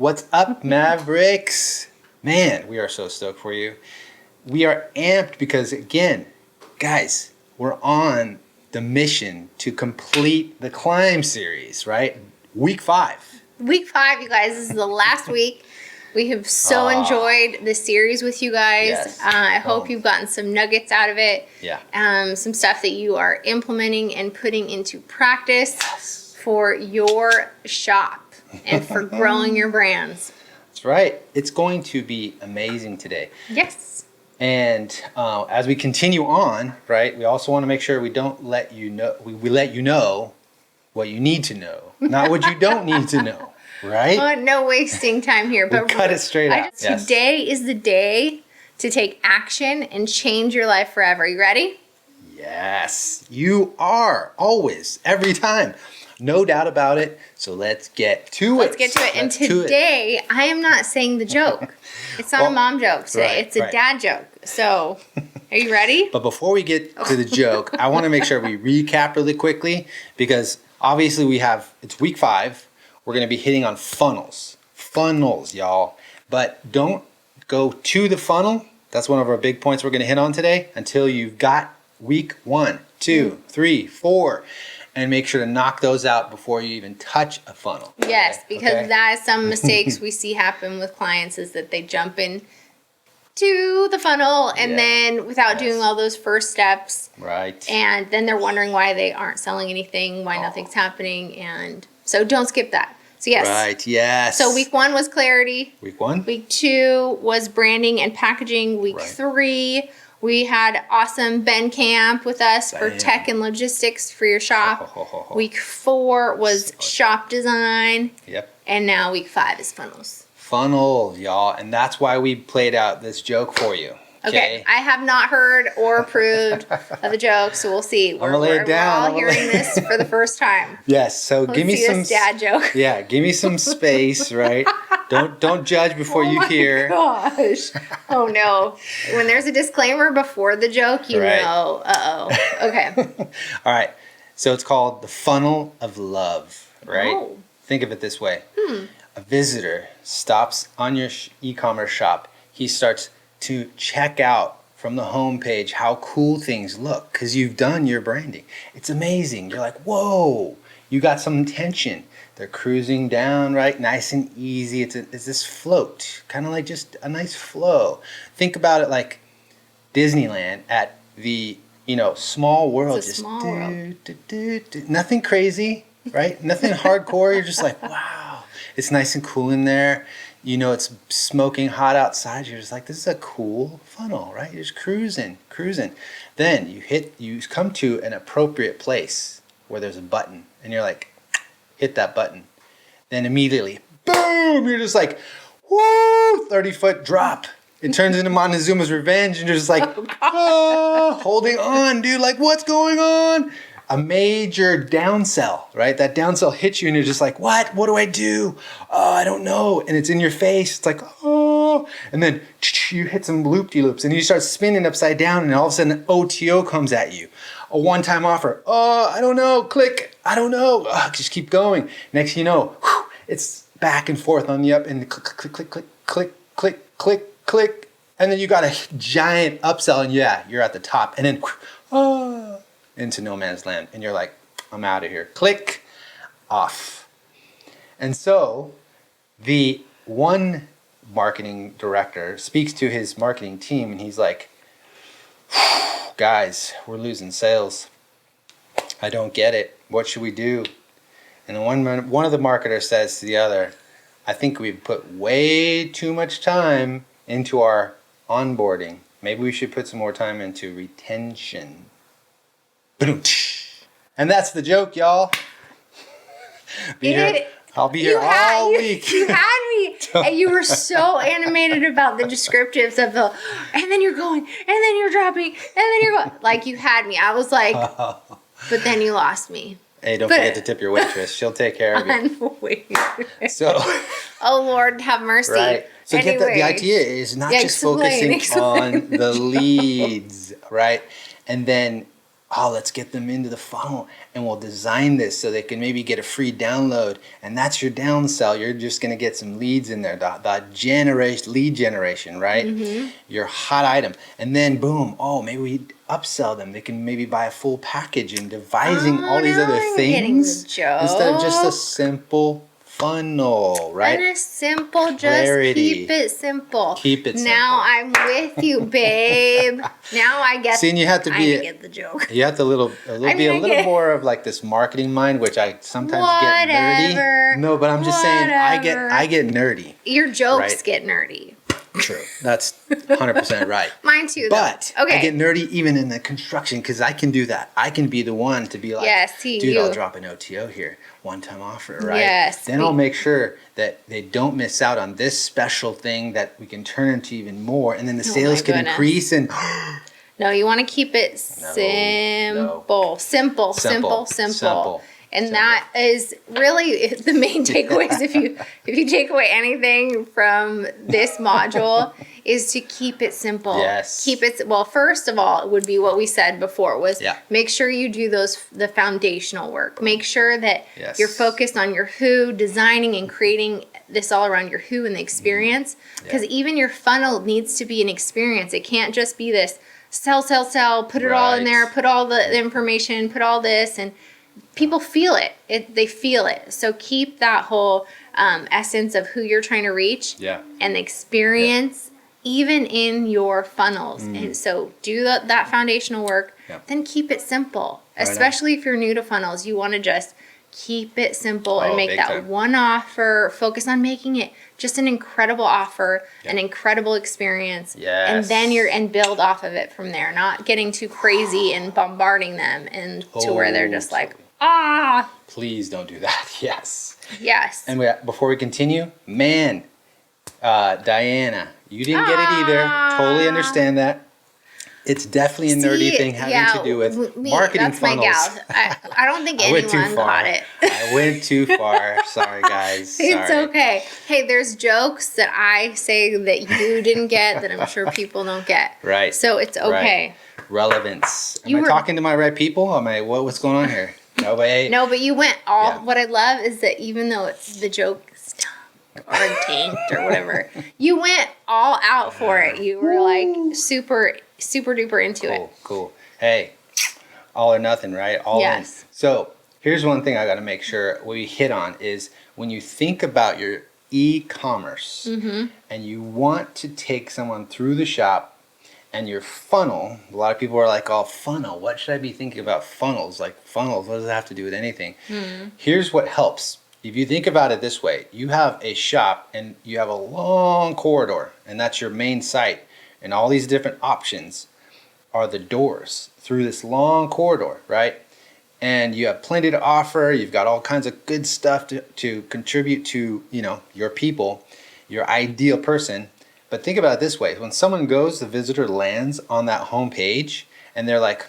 What's up, Mavericks? Man, we are so stoked for you. We are amped because, again, guys, we're on the mission to complete the Climb series, right? Week 5. Week 5, you guys. This is the last week. We have so enjoyed this series with you guys. Yes. I hope you've gotten some nuggets out of it. Yeah. Some stuff that you are implementing and putting into practice for your shop and for growing your brands. That's right. It's going to be amazing today. Yes. And as we continue on, right, we also want to make sure we don't let you know, we let you know what you need to know, not what you don't need to know, right? No wasting time here. But cut it straight out. Yes. Today is the day to take action and change your life forever. You ready? Yes, you are, always, every time. No doubt about it. So let's get to it. Let's get to it. And today, I am not saying the joke. It's not a mom joke today. Right, it's a dad joke. So, are you ready? But before we get to the joke, I want to make sure we recap really quickly because obviously it's week 5. We're going to be hitting on funnels. Funnels, y'all. But don't go to the funnel. That's one of our big points we're going to hit on today until you've got week 1, 2, 3, 4. And make sure to knock those out before you even touch a funnel. Yes, because that is some mistakes we see happen with clients is that they jump in to the funnel and then without doing all those first steps. Right. And then they're wondering why they aren't selling anything, why nothing's happening. And so don't skip that. So yes. Right, yes. So week 1 was clarity. Week 1. Week 2 was branding and packaging. Week 3, we had awesome Ben Camp with us for tech and logistics for your shop. Week 4 was shop design. Yep. And now week 5 is funnels. Funnels, y'all. And that's why we played out this joke for you. Okay. I have not heard or approved of the joke, so we'll see. I'm gonna lay it down. We're all hearing this for the first time. Yes. So give me some dad joke. Yeah, give me some space, right? Don't judge before you hear. Oh my gosh. Oh no. When there's a disclaimer before the joke, you know. Okay. All right. So it's called the funnel of love, right? Oh. Think of it this way. A visitor stops on your e-commerce shop. He starts to check out from the homepage how cool things look because you've done your branding. It's amazing. You're like, whoa, you got some intention. They're cruising down, right? Nice and easy. It's this float, kind of like just a nice flow. Think about it like Disneyland at the, small world. It's a small world. Nothing crazy, right? Nothing hardcore. You're just like, wow. It's nice and cool in there. It's smoking hot outside. You're just like, this is a cool funnel, right? You're just cruising. Then you come to an appropriate place where there's a button and you're like, hit that button. Then immediately, boom, you're just like, whoo, 30-foot drop. It turns into Montezuma's Revenge and you're just like, holding on, dude, like what's going on? A major downsell, right? That downsell hits you and you're just like, what? What do I do? Oh, I don't know. And it's in your face. It's like, oh. And then you hit some loop-de-loops and you start spinning upside down and all of a sudden an OTO comes at you. A one-time offer. Oh, I don't know. Click. I don't know. Just keep going. Next you know, it's back and forth on the up and click, click, click, click, click, click, click, click. And then you got a giant upsell and you're at the top. And then, into no man's land. And you're like, I'm out of here. Click, off. And so the one marketing director speaks to his marketing team and he's like, guys, we're losing sales. I don't get it. What should we do? And one of the marketers says to the other, I think we've put way too much time into our onboarding. Maybe we should put some more time into retention. And that's the joke, y'all. I'll be here all week. You had me, and you were so animated about the descriptives of and then you're going, and then you're dropping, and then you're going. Like, you had me. I was like, but then you lost me. Hey, don't forget to tip your waitress. She'll take care of you. So, oh, Lord, have mercy. Right. So get that. The idea is not just focusing on the leads, right? And then oh, let's get them into the funnel and we'll design this so they can maybe get a free download. And that's your downsell. You're just going to get some leads in there, the lead generation, right? Your hot item. And then boom, oh, maybe we upsell them. They can maybe buy a full package and devising all these other things instead of just a simple funnel, right? And a simple, just Clarity. keep it simple. Keep it Now I'm with you, babe. Now I get. See, and you have to I be. get the joke. You have to be a I little get it. more of like this marketing mind, which I sometimes get Whatever. nerdy. No, but I'm just saying Whatever. I get nerdy. Your jokes Right. get nerdy. True. That's 100% right. Mine too, though. But Okay. I get nerdy even in the construction because I can do that. I can be the one to be like, Yes, dude, you. I'll drop an OTO here, one-time offer, right? Yes. Then I'll make sure that they don't miss out on this special thing that we can turn into even more, and then the sales my can goodness. increase and No, you want to keep it no. simple. And that is really the main takeaways. If you take away anything from this module, is to keep it simple. Yes. Keep it well. First of all, it would be what we said before was make sure you do the foundational work. Make sure that you're focused on your who, designing and creating this all around your who and the experience. Because even your funnel needs to be an experience. It can't just be this sell, put it all in there, put all the information, put all this, and people feel it. They feel it. So keep that whole essence of who you're trying to reach and the experience even in your funnels. And so do that foundational work, then keep it simple. Especially if you're new to funnels, you want to just keep it simple and make that time. one offer, focus on making it just an incredible offer, an incredible experience. And then and build off of it from there, not getting too crazy and bombarding them and to where they're just like, please don't do that. Yes. Yes. And before we continue, man, Diana, you didn't get it either. Totally understand that. It's definitely a nerdy thing having to do with marketing that's funnels. My gal. I don't think I went too anyone far. got it. I went too far. Sorry, guys. It's Sorry. okay. Hey, there's jokes that I say that you didn't get that I'm sure people don't get. Right. So it's okay. Right. Relevance. Am I talking to my right people? What's going on here? Nobody. No, but you went all. Yeah. What I love is that even though the joke stunk or tanked or whatever, you went all out for it. You were like super duper into it. Cool. Hey, all or nothing, right? All in. So here's one thing I got to make sure we hit on is when you think about your e-commerce and you want to take someone through the shop and your funnel, a lot of people are like, oh, funnel, what should I be thinking about funnels? Like funnels, what does it have to do with anything? Here's what helps. If you think about it this way, you have a shop and you have a long corridor and that's your main site. And all these different options are the doors through this long corridor, right? And you have plenty to offer. You've got all kinds of good stuff to contribute to, your people, your ideal person. But think about it this way. When someone goes, the visitor lands on that home page and they're like,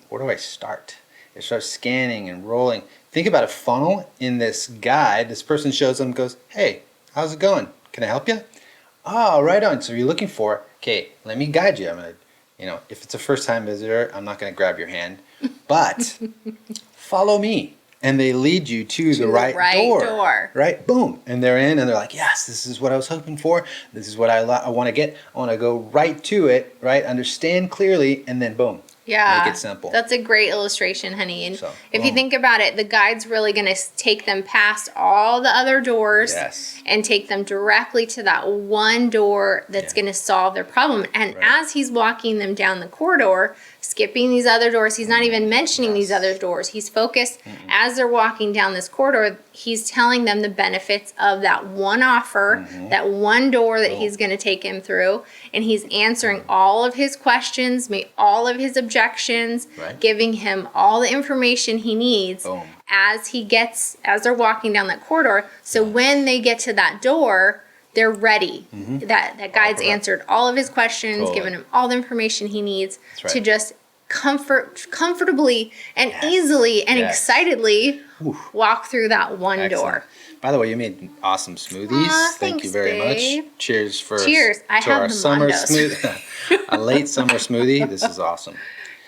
where do I start? They start scanning and rolling. Think about a funnel in this guide. This person shows them, goes, hey, how's it going? Can I help you? Oh, right on. So you're looking for, okay, let me guide you. I'm going to, if it's a first time visitor, I'm not going to grab your hand, but follow me. And they lead you to the right door. Right? Boom. And they're in and they're like, yes, this is what I was hoping for. This is what I want to get. I want to go right to it, right? Understand clearly, and then boom. Yeah. Make it simple. That's a great illustration, honey. And if you think about it, the guide's really going to take them past all the other doors and take them directly to that one door that's going to solve their problem. And as he's walking them down the corridor, skipping these other doors, he's not even mentioning these other doors. He's focused as they're walking down this corridor, he's telling them the benefits of that one offer, that one door that he's going to take him through. And he's answering all of his questions, all of his objections, giving him all the information he needs as they're walking down that corridor. So when they get to that door, they're ready. That guide's answered all of his questions, given him all the information he needs to just comfortably and easily and excitedly walk through that one door. By the way, you made awesome smoothies. Thank you very much. Cheers I have our the summer Mondos. smoothie. A late summer smoothie. This is awesome.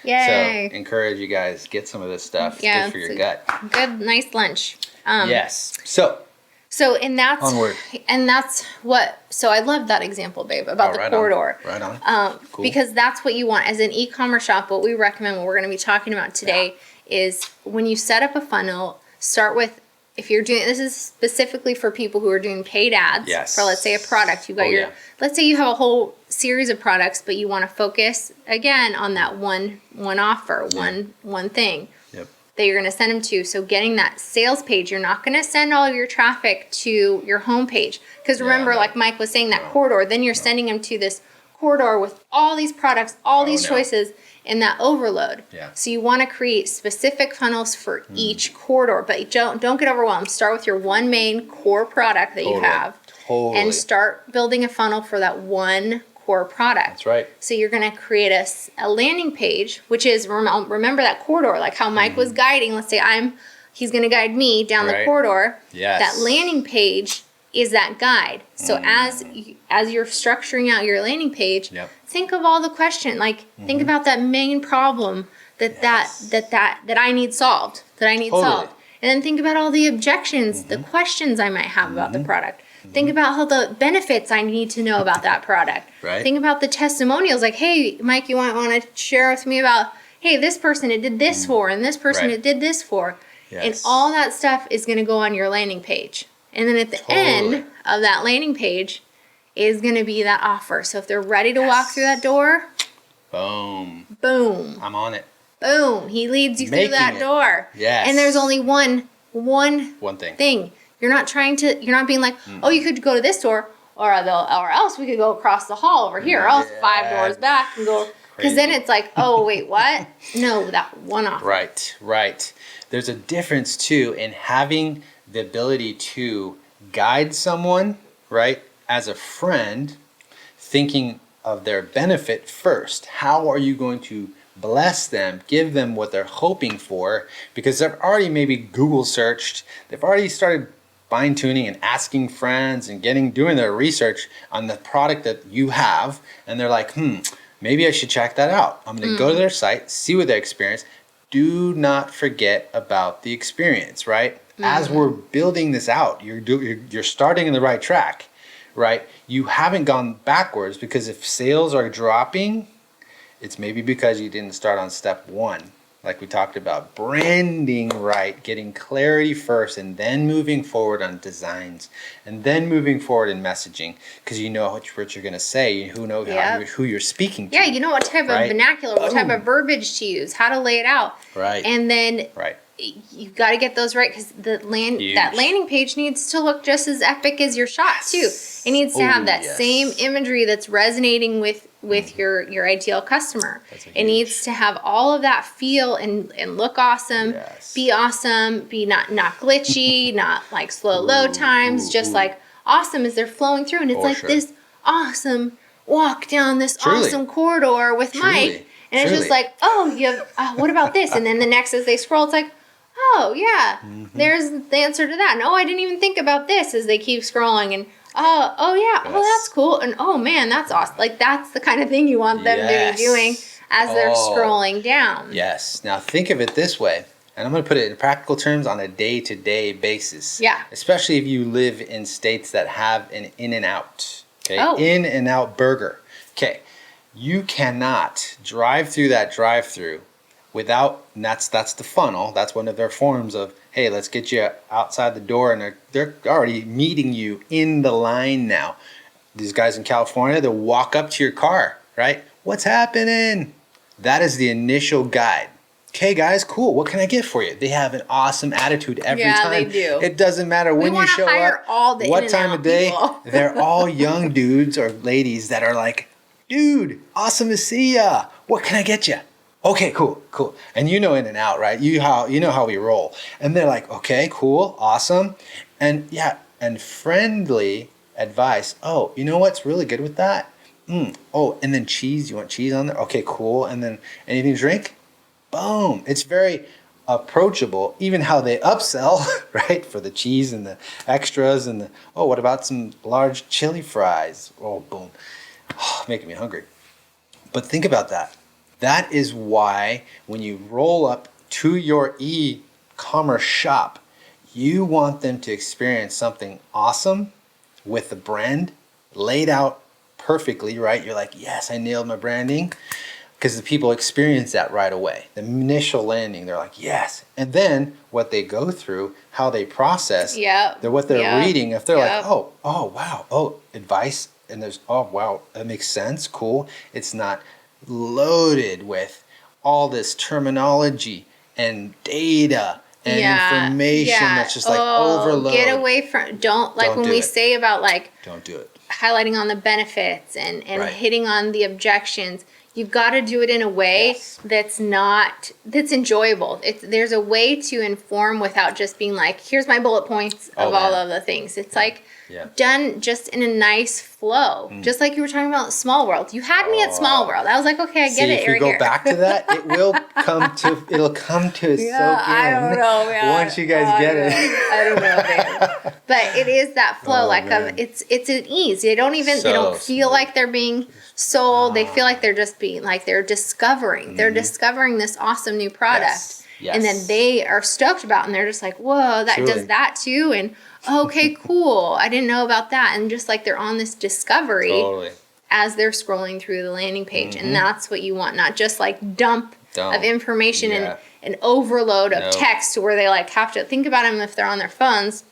Yay. So encourage you guys, get some of this stuff. Yeah, Good for your it's gut. Good, nice lunch. Yes. So And that's onward. And that's what. So I love that example, babe, about the right corridor. On. Right on. Cool. Because that's what you want as an e-commerce shop. What we recommend, what we're going to be talking about today, is when you set up a funnel, start with. If you're doing this is specifically for people who are doing paid ads for, let's say, a product. You got let's say you have a whole series of products, but you want to focus again on that one offer, one thing that you're going to send them to. So getting that sales page, you're not going to send all of your traffic to your home page, because remember, like Mike was saying, that corridor. Then you're sending them to this corridor with all these products, all these choices. In that overload. So you want to create specific funnels for each corridor, but don't get overwhelmed. Start with your one main core product that you have, and start building a funnel for that one core product. That's right. So you're going to create a landing page, which is remember that corridor, like how Mike was guiding. Let's say he's going to guide me down the corridor. Yes. That landing page is that guide. So as you're structuring out your landing page, think of all the questions. Like think about that main problem that I need solved. And then think about all the objections, the questions I might have about the product. Think about how the benefits I need to know about that product. Right. Think about the testimonials. Like, hey, Mike, you want to share with me about, hey, this person it did this for, and this person it did this for. Yes. And all that stuff is going to go on your landing page. And then at the end of that landing page is going to be that offer. So if they're ready to walk through that door, boom. I'm on it. Boom. He leads you through that door. Yes. And there's only one thing. You're not being like, oh, you could go to this door, or else we could go across the hall over here, or else 5 doors back and go. Because then it's like, oh, wait, what? No, that one offer. Right. There's a difference, too, in having the ability to guide someone, right, as a friend, thinking of their benefit first. How are you going to bless them, give them what they're hoping for? Because they've already maybe Google searched, they've already started fine tuning and asking friends and doing their research on the product that you have, and they're like, maybe I should check that out. I'm going to go to their site, see what they experience. Do not forget about the experience, right? As we're building this out, you're starting in the right track, right? You haven't gone backwards, because if sales are dropping, it's maybe because you didn't start on step 1. Like we talked about, branding right, getting clarity first, and then moving forward on designs, and then moving forward in messaging, because you know what you're going to say, who you're speaking to. Yeah, you know what type of vernacular, what type of verbiage to use, how to lay it out. Right. And then you've got to get those right, because that landing page needs to look just as epic as your shot too. It needs to have that same imagery that's resonating with your ideal customer. It needs to have all of that feel and look awesome, be awesome, be not glitchy, not like slow load times, just like awesome as they're flowing through. And it's this awesome walk down this awesome corridor with Mike. And it's just like, oh, you have, what about this? And then the next, as they scroll, it's like, oh, yeah, there's the answer to that. And, oh, I didn't even think about this, as they keep scrolling. And, oh, yeah, oh, that's cool. And, oh, man, that's awesome. Like, that's the kind of thing you want them to be doing as they're scrolling down. Yes. Now, think of it this way. And I'm going to put it in practical terms on a day-to-day basis. Yeah. Especially if you live in states that have an In-N-Out. Okay. In-N-Out burger. Okay. You cannot drive through that drive-through without, and that's the funnel. That's one of their forms of, hey, let's get you outside the door, and they're already meeting you in the line now. These guys in California, they'll walk up to your car, right? What's happening? That is the initial guide. Okay, guys, cool. What can I get for you? They have an awesome attitude every time. Yeah, they do. It doesn't matter when you show up, what time of day. They're all young dudes or ladies that are like, dude, awesome to see ya. What can I get you? Okay, cool. And you know In-N-Out, right? You know how we roll. And they're like, okay, cool, awesome. And and friendly advice. Oh, you know what's really good with that? Oh, and then cheese. You want cheese on there? Okay, cool. And then anything to drink? Boom. It's very approachable. Even how they upsell, right? For the cheese and the extras and what about some large chili fries? Oh, boom. Making me hungry. But think about that. That is why when you roll up to your e-commerce shop, you want them to experience something awesome with the brand laid out perfectly, right? You're like, yes, I nailed my branding. Because the people experience that right away. The initial landing, they're like, yes. And then what they go through, how they process, what they're reading, if they're like, oh, wow, advice, and there's, oh, wow, that makes sense, cool. It's not loaded with all this terminology and data and information that's just like overload. Get away from, don't when we say about like, don't do it. Highlighting on the benefits and hitting on the objections. You've got to do it in a way that's enjoyable. There's a way to inform without just being like, here's my bullet points of all of the things. It's like done just in a nice flow. Just like you were talking about Small World. You had me at Small World. I was like, okay, I get it. If we go back to that, it'll come to soak in. I don't know, man. Once you guys get it. I don't know, man. But it is that flow, it's an ease. They don't feel like they're being sold. They feel like they're just being like they're discovering. They're discovering this awesome new product. Yes. And then they are stoked about it, and they're just like, whoa, that does that too. And okay, cool. I didn't know about that. And just like they're on this discovery as they're scrolling through the landing page. And that's what you want, not just like dump of information and an overload of text where they like have to think about them if they're on their phones.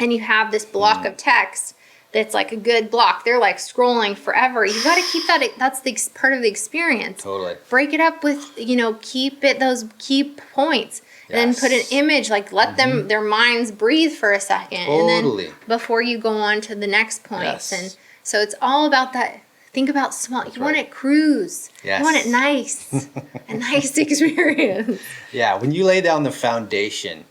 And you have this block of text that's like a good block. They're like scrolling forever. You got to keep that. That's the part of the experience. Totally. Break it up with, keep it those key points. And then put an image, like let them, their minds breathe for a second. Totally. And then before you go on to the next points. And so it's all about that. Think about small. You want it cruise. Yes. You want it nice. A nice experience. Yeah. When you lay down the foundation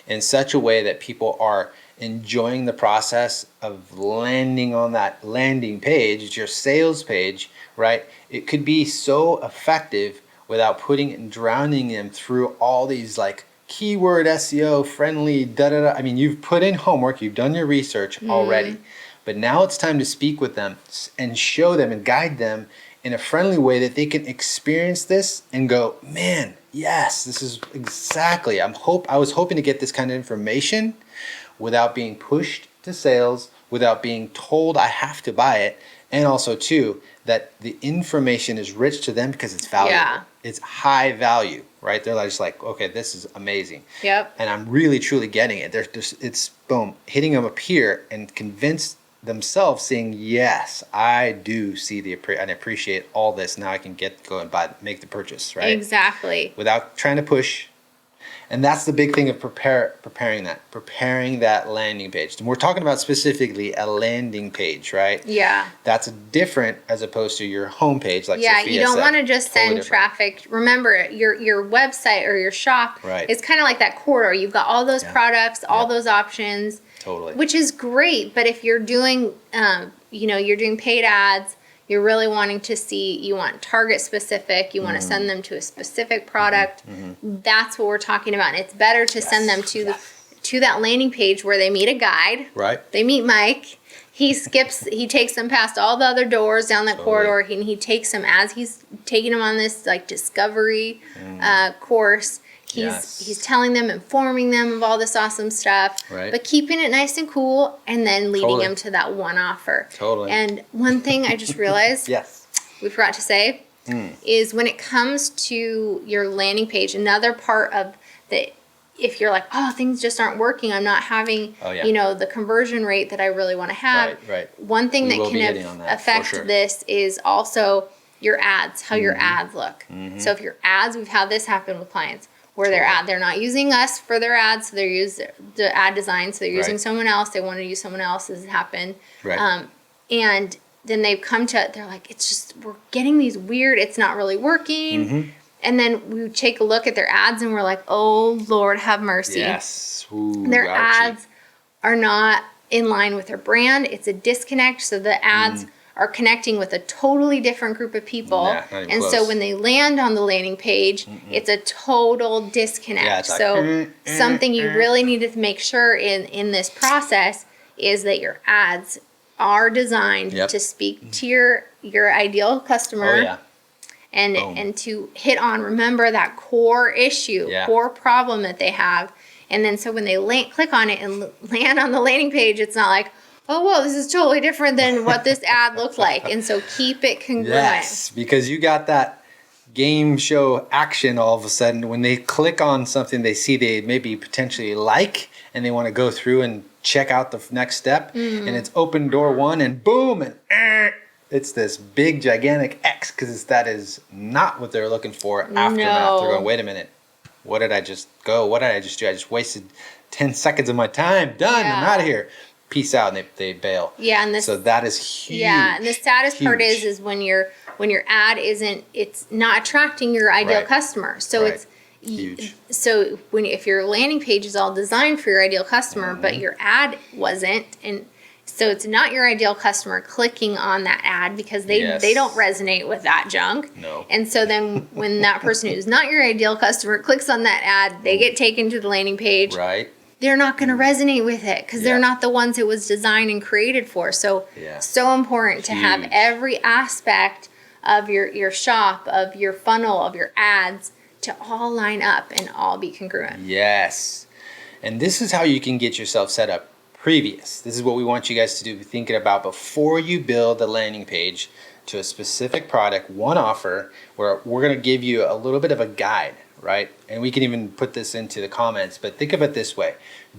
in such a way that people are enjoying the process of landing on that landing page, it's your sales page, right? It could be so effective without putting and drowning them through all these like keyword SEO friendly I mean, you've put in homework, you've done your research already, but now it's time to speak with them and show them and guide them in a friendly way that they can experience this and go, man, yes, this is exactly. I was hoping to get this kind of information without being pushed to sales, without being told I have to buy it, and also too that the information is rich to them because it's valuable. Yeah. It's high value, right? They're just like, okay, this is amazing. Yep. And I'm really truly getting it. It's boom, hitting them up here and convince themselves, saying, yes, I do see and appreciate all this. Now I can go and make the purchase, right? Exactly. Without trying to push. And that's the big thing of preparing that landing page. And we're talking about specifically a landing page, right? Yeah. That's different as opposed to your home page, like Sophia you don't said. want to just send traffic. Remember, your website or your shop is kind of like that corridor. You've got all those products, all those options. Totally. Which is great, but if you're doing, you're doing paid ads, you're really wanting to see, you want target specific, you want to send them to a specific product. That's what we're talking about. And it's better to send them to that landing page where they meet a guide. Right. They meet Mike. He takes them past all the other doors down that corridor. He takes them as he's taking them on this like discovery course. He's telling them, informing them of all this awesome stuff, but keeping it nice and cool, and then leading them to that one offer. Totally. And one thing I just realized, we forgot to say, is when it comes to your landing page, another part of the, if you're like, oh, things just aren't working, I'm not having, the conversion rate that I really want to have. Right. One thing that can affect this is also your ads, how your ads look. So if your ads, we've had this happen with clients, where they're not using us for their ads, so they're using the ad design, so they're using someone else. They want to use someone else. This has happened. Right. And then they've come to, they're like, it's just, we're getting these weird, it's not really working. And then we take a look at their ads and we're like, oh, Lord, have mercy. Yes. Ooh, their ads are not in line with their brand. It's a disconnect. So the ads are connecting with a totally different group of people. And so when they land on the landing page, it's a total disconnect. Yeah, it's so something you really need to make sure in this process is that your ads are designed to speak to your ideal customer. and to hit on, remember that core issue, core problem that they have. And then so when they click on it and land on the landing page, it's not like, oh, whoa, this is totally different than what this ad looked like. And so keep it congruent. Yes, because you got that game show action all of a sudden. When they click on something they see they maybe potentially like, and they want to go through and check out the next step, and it's open door one, and boom, and it's this big gigantic X, because that is not what they're looking for. Aftermath. No. They're going, wait a minute, what did I just go? What did I just do? I just wasted 10 seconds of my time. Done. I'm out of here. Peace out, and they bail. Yeah, and so that is huge. Yeah, and the saddest part is when your ad it's not attracting your ideal customer. So it's huge. So if your landing page is all designed for your ideal customer, but your ad wasn't, and so it's not your ideal customer clicking on that ad because they don't resonate with that junk. No. And so then when that person who's not your ideal customer clicks on that ad, they get taken to the landing page. Right. They're not going to resonate with it because they're not the ones it was designed and created for. So, so important to have every aspect of your shop, of your funnel, of your ads to all line up and all be congruent. Yes. And this is how you can get yourself set up previous. This is what we want you guys to do, thinking about before you build the landing page to a specific product, one offer, where we're going to give you a little bit of a guide. Right? And we can even put this into the comments, but think of it this way.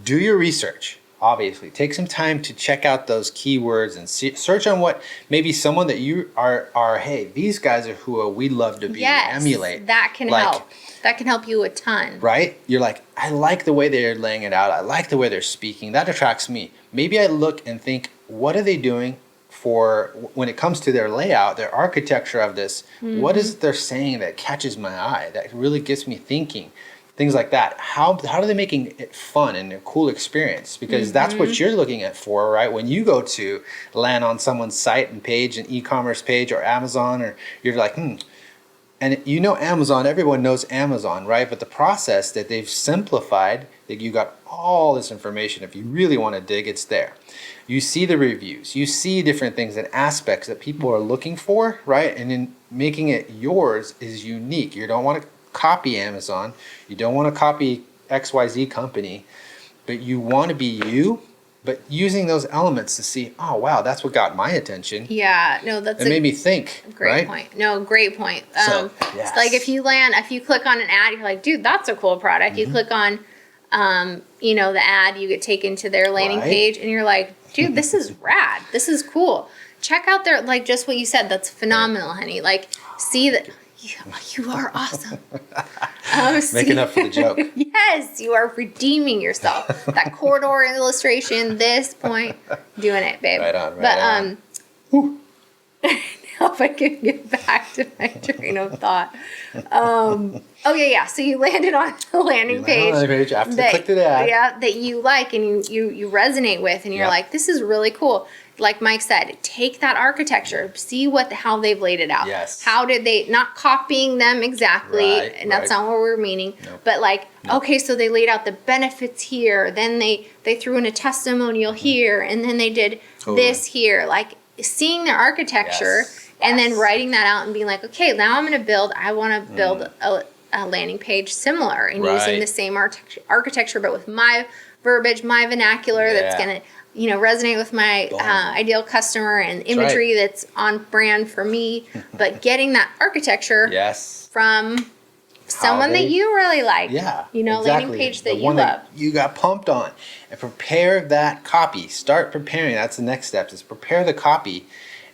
Do your research, obviously. Take some time to check out those keywords and search on what maybe someone that you are hey, these guys are who we love to be, emulate. That can help. That can help you a ton. Right? You're like, I like the way they're laying it out. I like the way they're speaking. That attracts me. Maybe I look and think, what are they doing for when it comes to their layout, their architecture of this? What is it they're saying that catches my eye, that really gets me thinking? Things like that. How are they making it fun and a cool experience? Because that's what you're looking at for, right? When you go to land on someone's site and page, an e-commerce page or Amazon, or you're like, And you know Amazon, everyone knows Amazon, right? But the process that they've simplified, that you got all this information, if you really want to dig, it's there. You see the reviews, you see different things and aspects that people are looking for, right? And in making it yours is unique. You don't want to copy Amazon, you don't want to copy XYZ company, but you want to be you, but using those elements to see, oh wow, that's what got my attention. Yeah, no, that's it made me think. Great point. No, great point. So, it's like if you click on an ad, you're like, dude, that's a cool product. You click on, the ad, you get taken to their landing page, and you're like, dude, this is rad. This is cool. Check out their, like, just what you said. That's phenomenal, honey. Like, see that. You are awesome. Making up for the joke. Yes, you are redeeming yourself. That corridor illustration, this point, doing it, babe. Right on. Now if I can get back to my train of thought. So you landed on the landing page. After you clicked the ad. Yeah, that you like and you resonate with, and you're like, this is really cool. Like Mike said, take that architecture, see how they've laid it out. Yes. How did they, not copying them exactly, and that's not what we're meaning, but okay, so they laid out the benefits here, then they threw in a testimonial here, and then they did this here. Like seeing their architecture and then writing that out and being like, okay, now I want to build a landing page similar and using the same architecture, but with my verbiage, my vernacular that's going to resonate with my ideal customer and imagery that's on brand for me, but getting that architecture from someone that you really like. Yeah, landing page that the you one love. That you got pumped on. And prepare that copy. Start preparing. That's the next step, is prepare the copy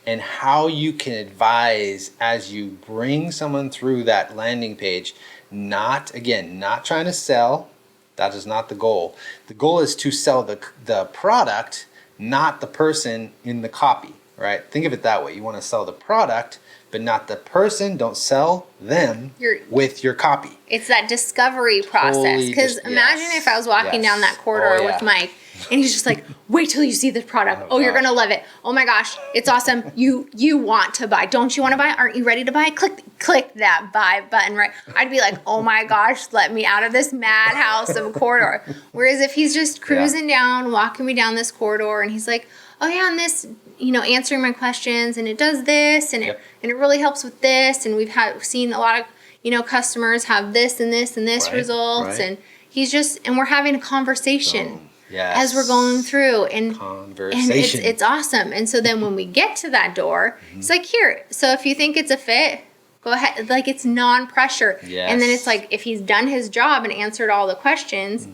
and how you can advise as you bring someone through that landing page. Not trying to sell. That is not the goal. The goal is to sell the product, not the person in the copy, right? Think of it that way. You want to sell the product, but not the person. Don't sell them with your copy. It's that discovery process. Because imagine if I was walking down that corridor with Mike, and he's just like, wait till you see this product. Oh, you're going to love it. Oh my gosh, it's awesome. You want to buy. Don't you want to buy? Aren't you ready to buy? Click that buy button, right? I'd be like, oh my gosh, let me out of this madhouse of a corridor. Whereas if he's just cruising down, walking me down this corridor, and he's like, oh yeah, and this answering my questions, and it does this, and it really helps with this, and we've seen a lot of customers have this and this and this results, and and we're having a conversation as we're going through, and it's awesome. And so then when we get to that door, it's like, here, so if you think it's a fit, go ahead. Like, it's non-pressure. And then it's like, if he's done his job and answered all the questions,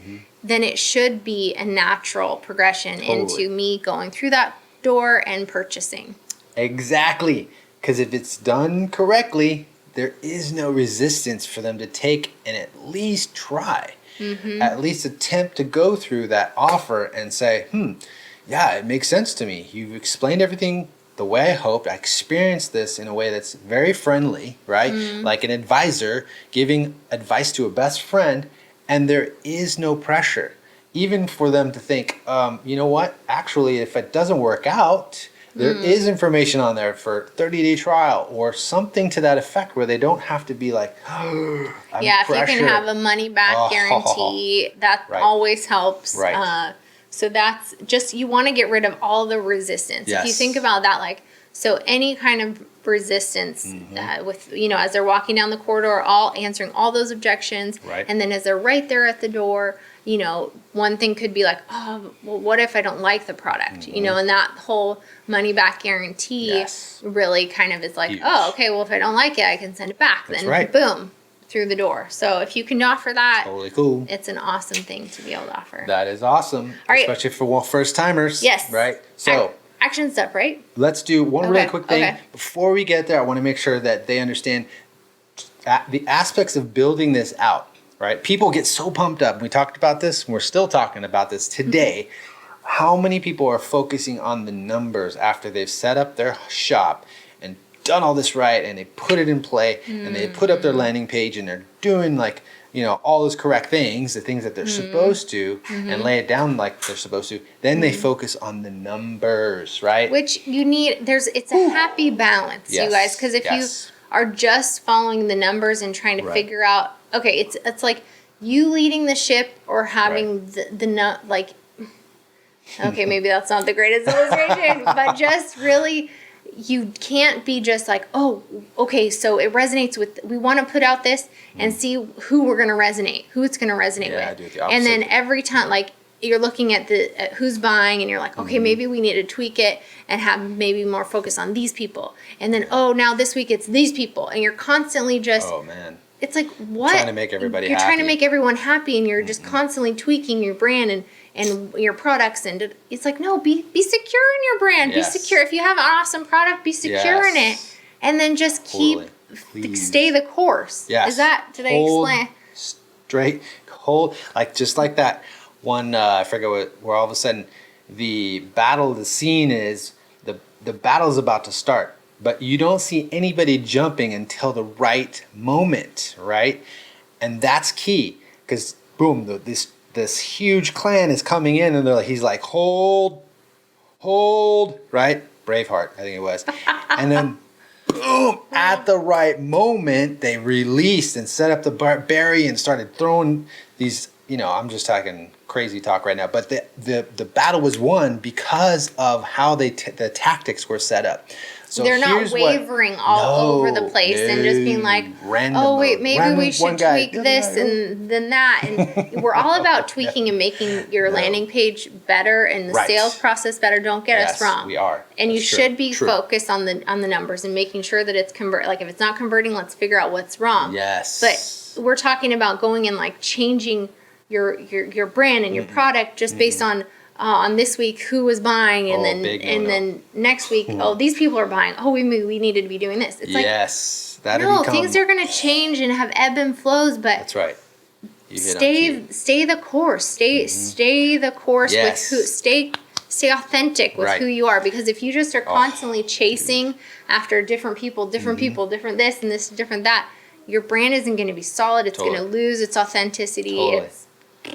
then it should be a natural progression into me going through that door and purchasing. Exactly. Because if it's done correctly, there is no resistance for them to take and at least try. At least attempt to go through that offer and say, yeah, it makes sense to me. You've explained everything the way I hoped. I experienced this in a way that's very friendly, right? Like an advisor giving advice to a best friend, and there is no pressure. Even for them to think, you know what? Actually, if it doesn't work out, there is information on there for 30-day trial or something to that effect, where they don't have to be like, if you can have a money back guarantee, that always helps. So that's just, you want to get rid of all the resistance. If you think about that, like, so any kind of resistance with, as they're walking down the corridor, all answering all those objections. And then as they're right there at the door, one thing could be like, oh, well, what if I don't like the product? And that whole money back guarantee really kind of is like, huge. Oh, okay, well, if I don't like it, I can send it back. That's then boom, through the door. So if you can offer that, totally cool. It's an awesome thing to be able to offer. That is awesome, especially for first timers. Yes. Right. So action step, right? Let's do one really quick thing. Before we get there, I want to make sure that they understand the aspects of building this out. Right? People get so pumped up. We talked about this, and we're still talking about this today. How many people are focusing on the numbers after they've set up their shop and done all this right, and they put it in play, and they put up their landing page, and they're doing all those correct things, the things that they're supposed to, and lay it down like they're supposed to. Then they focus on the numbers, right? Which you need. It's a happy balance, you guys, because if you are just following the numbers and trying to figure out, okay, it's like you leading the ship or having okay, maybe that's not the greatest illustration, but just really, you can't be just like, oh, okay, so it resonates with, we want to put out this and see who we're going to resonate, who it's going to resonate with. Do it the opposite. And then every time, like, you're looking at who's buying, and you're like, okay, maybe we need to tweak it and have maybe more focus on these people. And then, now this week it's these people. And you're constantly just, it's like, what? Trying to make everybody happy. You're trying to make everyone happy, and you're just constantly tweaking your brand and your products. And it's like, no, be secure in your brand. Be secure. If you have an awesome product, be secure in it. And then just stay the course. Yes. Did I explain? Straight, hold, just like that. One, I forget where all of a sudden the scene is, the battle's about to start, but you don't see anybody jumping until the right moment, right? And that's key, because boom, this huge clan is coming in, and he's like, hold, right? Braveheart, I think it was. And then boom, at the right moment, they released and set up the berry and started throwing these, I'm just talking crazy talk right now, but the battle was won because of how the tactics were set up. So they're not wavering all over the place and just being like, maybe we should tweak this and then that. And we're all about tweaking and making your landing page better and the sales process better. Don't get us wrong. We are. And you should be focused on the numbers and making sure that it's like, if it's not converting, let's figure out what's wrong. Yes. But we're talking about going and changing your brand and your product just based on this week who was buying, and then next week, these people are buying. We needed to be doing this. It's things are going to change and have ebb and flows, but that's right. Stay the course. Stay the course with who. Stay authentic with who you are, because if you just are constantly chasing after different people, different this and this, different that, your brand isn't going to be solid. It's going to lose its authenticity.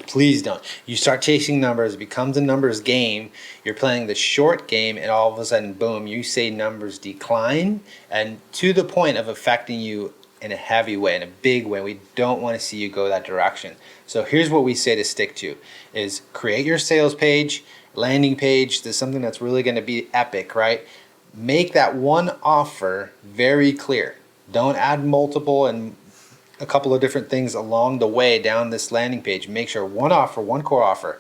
Please don't. You start chasing numbers, it becomes a numbers game. You're playing the short game, and all of a sudden, boom, you say numbers decline, and to the point of affecting you in a heavy way, in a big way. We don't want to see you go that direction. So here's what we say to stick to is create your sales page, landing page to something that's really going to be epic, right? Make that one offer very clear. Don't add multiple and a couple of different things along the way down this landing page. Make sure one offer, one core offer.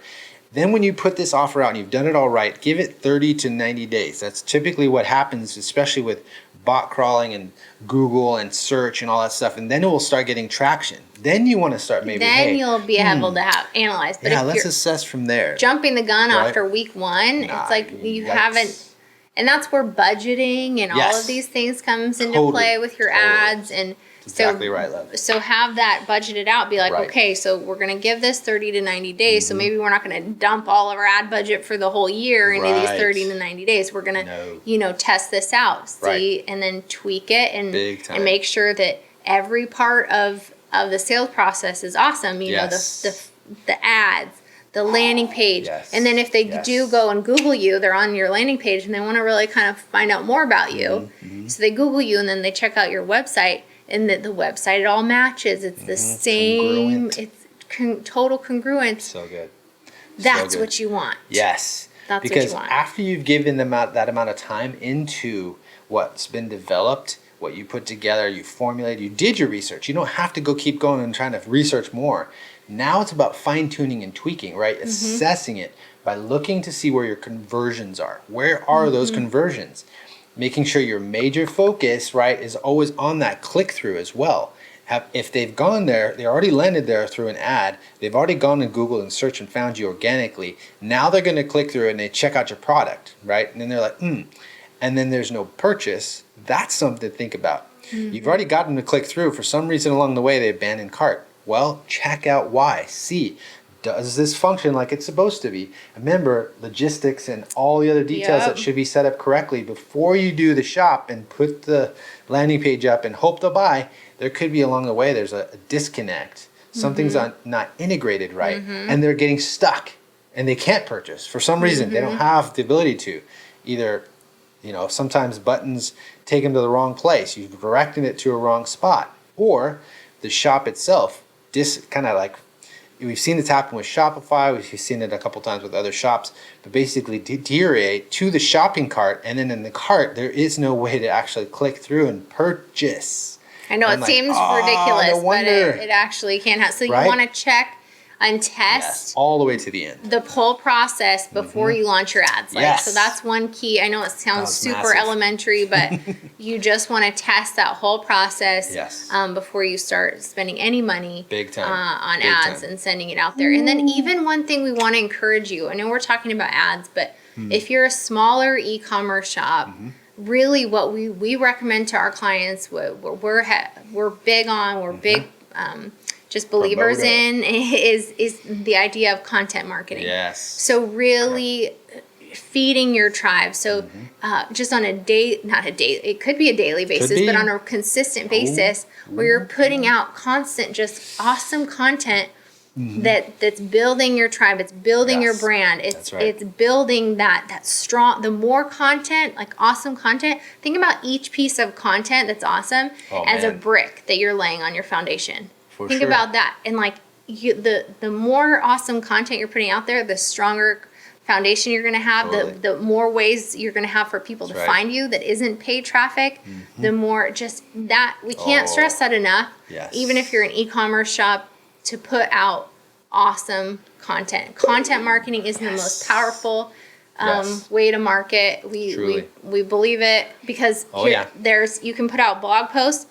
Then when you put this offer out and you've done it all right, give it 30 to 90 days. That's typically what happens, especially with bot crawling and Google and search and all that stuff. And then it will start getting traction. Then you want to start maybe, then you'll be able to have analyze. But yeah, if let's you're assess from there. jumping the gun Right. after week one, Nah, it's like you yikes. haven't. And that's where budgeting and all Yes. of these things comes into Totally. play with your Totally. ads. And Exactly right, love. so have that budgeted out. Be like, Right. okay, so we're going to give this 30 to 90 days. So maybe we're not going to dump all of our ad budget for the whole year into these Right. 30 to 90 days. We're going to, No. test this out, see, Right. and then tweak it Big time. and make sure that every part of the sales process is awesome. You Yes. know, the ads, the landing page. Yes. And then if they Yes. do go and Google you, they're on your landing page and they want to really kind of find out more about you. Mm-hmm. So they Google you and then they check out your website, and the website, it all matches. It's the same. Congruent. It's total congruence. So good. That's good. what you want. Yes. That's what because you want. after you've given them that amount of time into what's been developed, what you put together, you formulated, you did your research. You don't have to go keep going and trying to research more. Now it's about fine tuning and tweaking, right? Mm-hmm. Assessing it by looking to see where your conversions are. Where are those Mm-hmm. conversions? Making sure your major focus, right, is always on that click through as well. If they've gone there, they already landed there through an ad, they've already gone to Google and search and found you organically. Now they're going to click through and they check out your product, right? And then they're like, and then there's no purchase. That's something to think about. You've already gotten them to click through. For some reason along the way, they abandoned cart. Well, check out why. See, does this function like it's supposed to be? Remember, logistics and all the other details Yep. that should be set up correctly before you do the shop and put the landing page up and hope to buy. There could be along the way, there's a disconnect. Something's not integrated right, and they're getting stuck and they can't purchase. For some reason, they don't have the ability to. Either, sometimes buttons take them to the wrong place. You've directed it to a wrong spot. Or the shop itself, we've seen this happen with Shopify, we've seen it a couple times with other shops, but basically deteriorate to the shopping cart, and then in the cart, there is no way to actually click through and purchase. I know I'm it like, seems no ridiculous, but wonder. it actually can have. So you Right? want to check and Yes, test all the way to the end. the whole process before you launch your ads. Yes. So that's one key. I know it sounds was super massive. elementary, but you just want to test that whole process Yes. before you start spending any money Big time. on Big ads time. and sending it out there. And then even one thing we want to encourage you, I know we're talking about ads, but if you're a smaller e-commerce shop, really what we recommend to our clients, what we're big on, we're big just believers Promote it. in is the idea of content marketing. Yes. So really feeding your tribe. So just on it could be a daily basis, be. but on a consistent basis where you're putting out constant, just awesome content that's building your tribe. It's building your Yes. brand. That's right. It's building that strong, the more content, like awesome content. Think about each piece of content that's awesome Oh, as a man. brick that you're laying on your foundation. For Think sure. about that. And like the more awesome content you're putting out there, the stronger foundation you're going to have, Totally. the more ways you're going to have for people That's to right. find you that isn't paid traffic, the more just that we can't Oh. stress that enough. Yes. Even if you're an e-commerce shop, to put out awesome content. Content marketing is the most powerful Yes. way to market. We Truly. believe it because Oh, yeah. you can put out blog posts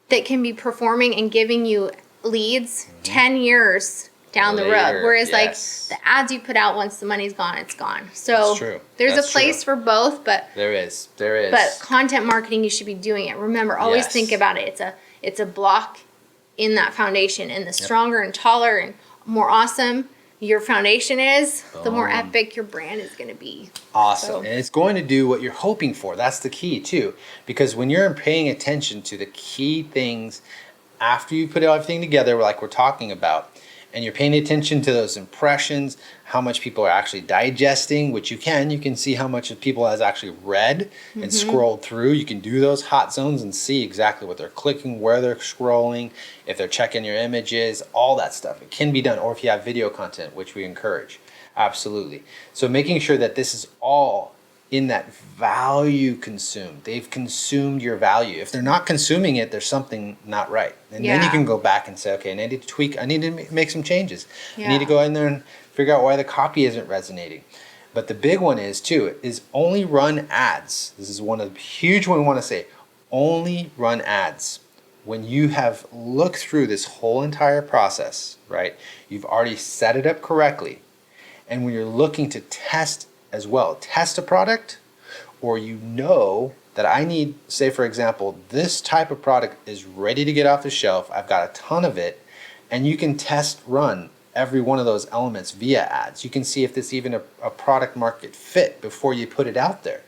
that can be performing and giving you leads 10 years down the road. Later, Whereas yes. like the ads you put out, once the money's gone, it's gone. So That's true. there's That's a place for both, but There is. There is. content marketing, you should be doing it. Remember, always Yes. think about it. It's a block in that foundation, and the stronger and taller and more awesome your foundation is, the more Boom. epic your brand is going to be. Awesome. So- And it's going to do what you're hoping for. That's the key, too. Because when you're paying attention to the key things after you put everything together, like we're talking about, and you're paying attention to those impressions, how much people are actually digesting, which you can see how much of people has actually read and scrolled through. You can do those hot zones and see exactly what they're clicking, where they're scrolling, if they're checking your images, all that stuff. It can be done. Or if you have video content, which we encourage. Absolutely. So making sure that this is all in that value consumed. They've consumed your value. If they're not consuming it, there's something not right. And then you Yeah. can go back and say, okay, I need to tweak, I need to make some changes. I need to Yeah. go in there and figure out why the copy isn't resonating. But the big one is too, is only run ads. This is one of the huge one we want to say. Only run ads. When you have looked through this whole entire process, right? You've already set it up correctly. And when you're looking to test as well, test a product, or you know that I need, say for example, this type of product is ready to get off the shelf, I've got a ton of it, and you can test run every one of those elements via ads. You can see if this even a product market fit before you put it out there.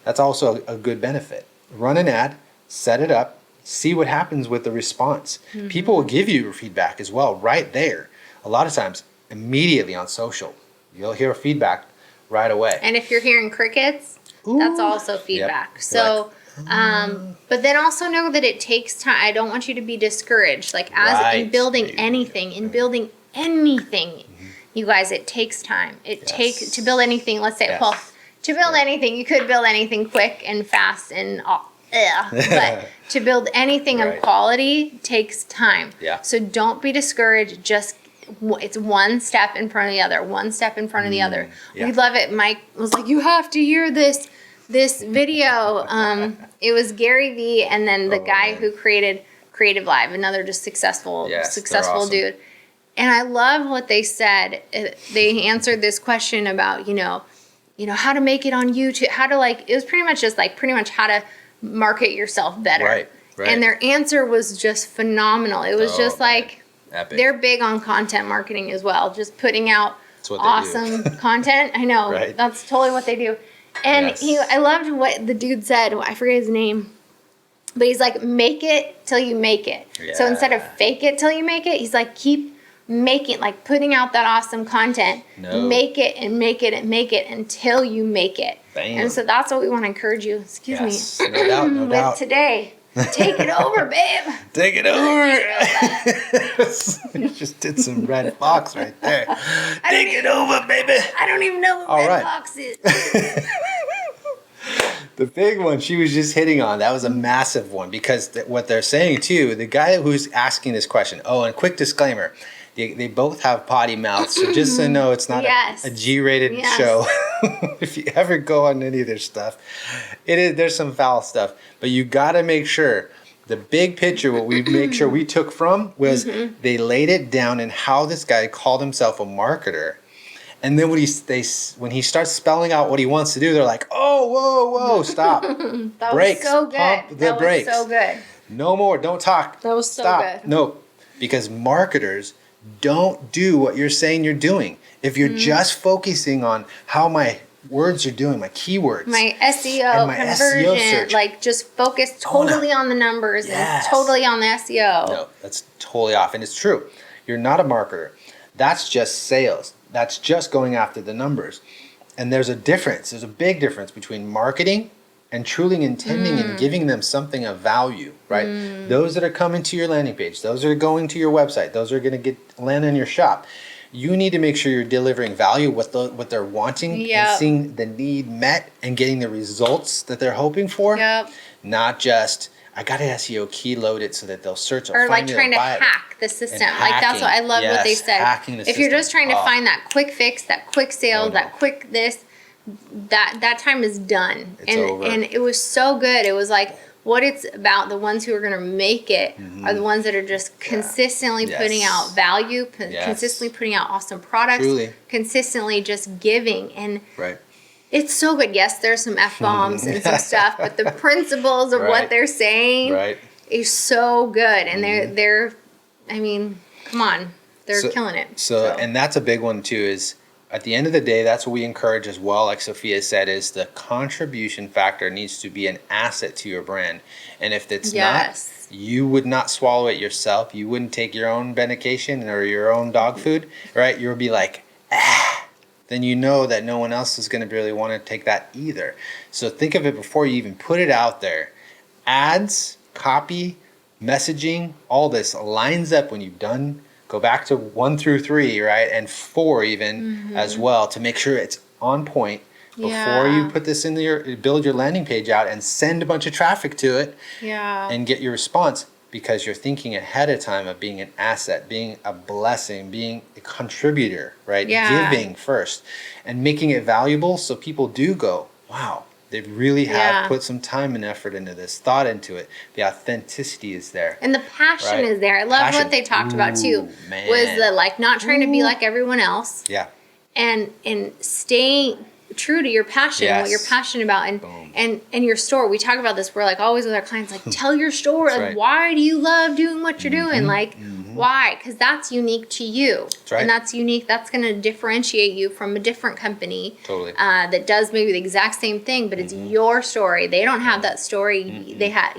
That's also a good benefit. Run an ad, set it up, see what happens with the response. People will give you feedback as well right there. A lot of times, immediately on social. You'll hear feedback right away. And if you're hearing crickets, that's Ooh. also feedback. Yep. So, but then also know that it takes time. I don't want you to be discouraged. Like as in Right. building Maybe. anything, you guys, it takes time. It takes to build anything. Let's say, Yes. well, to build anything, you could build anything quick and fast and all. But to build anything Right. of quality takes time. Yeah. So don't be discouraged. Just it's one step in front of the other, one step in front of the other. yeah. We love it. Mike was like, you have to hear this video. It was Gary Vee and then the guy man. who created Creative Live, another just successful Yes, they're awesome. dude. And I love what they said. They answered this question about, how to make it on YouTube, how to it was pretty much just how to market yourself better. Right. And their answer was just phenomenal. It was Oh, just man. Epic. they're big on content marketing as well, just putting out That's what they do. awesome content. I know, Right. that's totally what they do. And Yes. I loved what the dude said. I forget his name, but he's like, make it till you make it. So instead of Yeah. fake it till you make it, he's like, keep making, putting out that awesome content. No. Make it and make it and make it until you make it. Bam. And so that's what we want to encourage you. Excuse Yes. me. No doubt, no with doubt. today. Take it over, babe. Take it over. You just did some Red Fox right there. Take it over, baby. I don't even know what All Red right. Fox is. The big one she was just hitting on, that was a massive one because what they're saying too, the guy who's asking this question, and quick disclaimer, they both have potty mouths, so just so you know it's not Yes. a G-rated Yes. show. If you ever go on any of their stuff, there's some foul stuff, but you got to make sure the big picture, what we make sure we took from was they laid it down in how this guy called himself a marketer. And then when he starts spelling out what he wants to do, they're like, "Oh, whoa, stop! That Brakes, was so good. pump the that brakes. was so good. No more, don't talk. That was so Stop. good. No, because marketers don't do what you're saying you're doing. If you're just focusing on how my words are doing, my keywords, My SEO And my SEO conversion, search. just focus totally on the numbers Yes. and totally on the SEO. no, that's totally off. And it's true. You're not a marketer. That's just sales. That's just going after the numbers. And there's a difference. There's a big difference between marketing and truly intending and giving them something of value, right? Those that are coming to your landing page, those that are going to your website, those are going to land in your shop. You need to make sure you're delivering value, what they're wanting, Yep. and seeing the need met and getting the results that they're hoping for. Yep. Not just, I got to SEO key load it so that they'll search Or find me, trying to they'll buy it. hack the system. And That's what I hacking. love what they Yes, said. hacking the If you're just system. trying to Oh. find that quick fix, that quick sale, Oh, no. that quick this, that time is done. It's over. And it was so good. It was like what it's about, the ones who are going to make it are the ones that are just consistently Yes. putting out value, Yes. consistently putting out awesome products, Truly. consistently just giving. And Right. it's so good. Yes, there's some F-bombs and some stuff, but the principles of what Right. they're saying Right. is so good. And they're I mean, come on. They're So- killing it. So, and that's a big one too, is at the end of the day, that's what we encourage as well, like Sophia said, is the contribution factor needs to be an asset to your brand. And if it's Yes. not, you would not swallow it yourself. You wouldn't take your own medication or your own dog food, right? You would be like, then you know that no one else is going to really want to take that either. So think of it before you even put it out there. Ads, copy, messaging, all this lines up when you've done go back to 1 through 3, right? And 4 even as well, to make sure it's on point before you put this in build your landing page out and send a bunch of traffic to it and get your response, because you're thinking ahead of time of being an asset, being a blessing, being a contributor, right? Giving first and making it valuable, so people do go, wow, they really have put some time and effort into this, thought into it. The authenticity is there. And the passion is there. I love what they talked about too. Man. Was the like not trying to be like everyone else. Yeah. And staying true to your passion, what you're passionate about, and your story. We talk about this. We're like always with our clients, like tell your story. Like, right. why do you love doing what you're doing? Like, why? Because that's unique to you, right. and that's unique. That's going to differentiate you from a different company that does maybe the exact same thing, but it's your story. They don't have that story.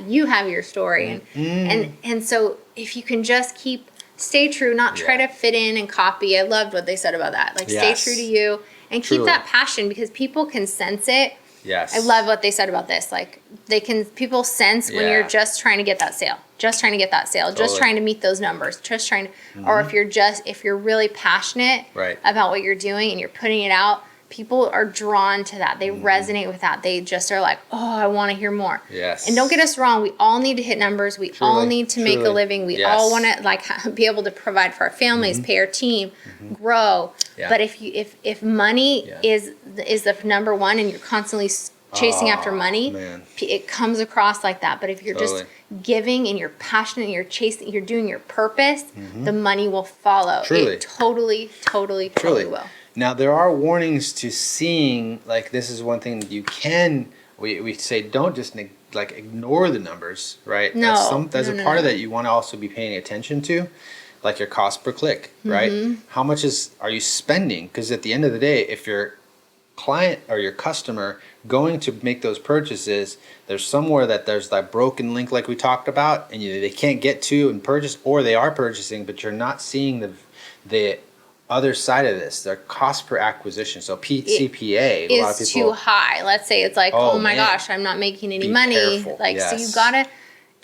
You have your story, and so if you can just stay true, not try to fit in and copy. I loved what they said about that. Like, stay true to you. And keep that passion, because people can sense it. Yes. I love what they said about this. Like, people sense when you're just trying to get that sale, just trying to meet those numbers, just trying to, or if you're really passionate about what you're doing and you're putting it out, people are drawn to that. They resonate with that. They just are like, oh, I want to hear more. Yes. And don't get us wrong. We all need to hit numbers. We all need to make a living. We all want to like be able to provide for our families, pay our team, grow. Yeah. But if money is the number one, and you're constantly chasing after money, it comes across like that. But if you're just giving and you're passionate and you're doing your purpose, the money will follow. It totally will. Now, there are warnings to seeing, like, this is one thing that you can, we say don't just ignore the numbers, right? No. There's a part of that you want to also be paying attention to, like your cost per click, right? How much are you spending? Because at the end of the day, if your client or your customer going to make those purchases, there's somewhere that there's that broken link like we talked about, and they can't get to and purchase, or they are purchasing, but you're not seeing the other side of this, their cost per acquisition. So CPA is a lot of people, too high. Let's say it's like, oh my gosh, I'm not making any money. Careful. Like, so you gotta,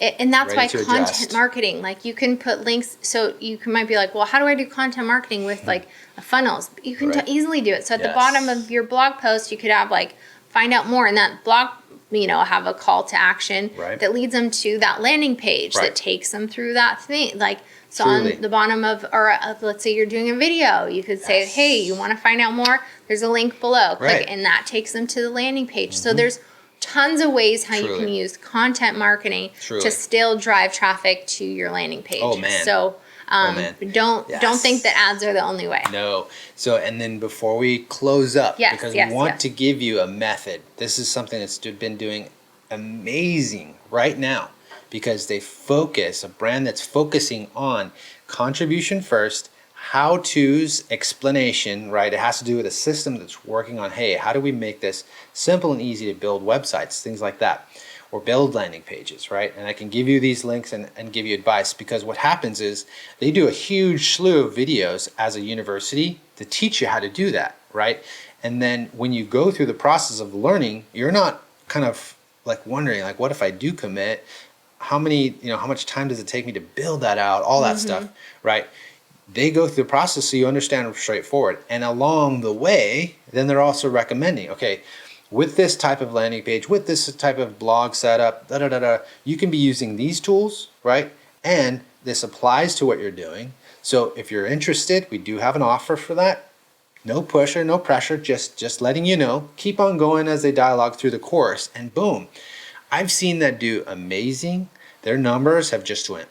and that's why content marketing, like you can put links. So might be like, well, how do I do content marketing with like funnels? You can easily do it. So at the bottom of your blog post, you could have like, find out more, and that blog, have a call to action that leads them to that landing page that takes them through that thing. Like, so on the bottom of, or let's say you're doing a video, you could say, hey, you want to find out more? There's a link below. Click, and that takes them to the landing page. So there's tons of ways how you can use content marketing to still drive traffic to your landing page. Oh, man. So don't think that ads are the only way. No. So, and then before we close up, because we want to give you a method. This is something that's been doing amazing right now, because they focus, a brand that's focusing on contribution first, how-tos, explanation, right? It has to do with a system that's working on, hey, how do we make this simple and easy to build websites, things like that, or build landing pages, right? And I can give you these links and give you advice, because what happens is they do a huge slew of videos as a university to teach you how to do that, right? And then when you go through the process of learning, you're not kind of like wondering, like, what if I do commit? How much time does it take me to build that out? All that stuff, right? They go through the process so you understand straightforward. And along the way, then they're also recommending, okay, with this type of landing page, with this type of blog setup, you can be using these tools, right? And this applies to what you're doing. So if you're interested, we do have an offer for that. No push or no pressure, just letting you know. Keep on going as they dialogue through the course, and boom. I've seen that do amazing. Their numbers have just went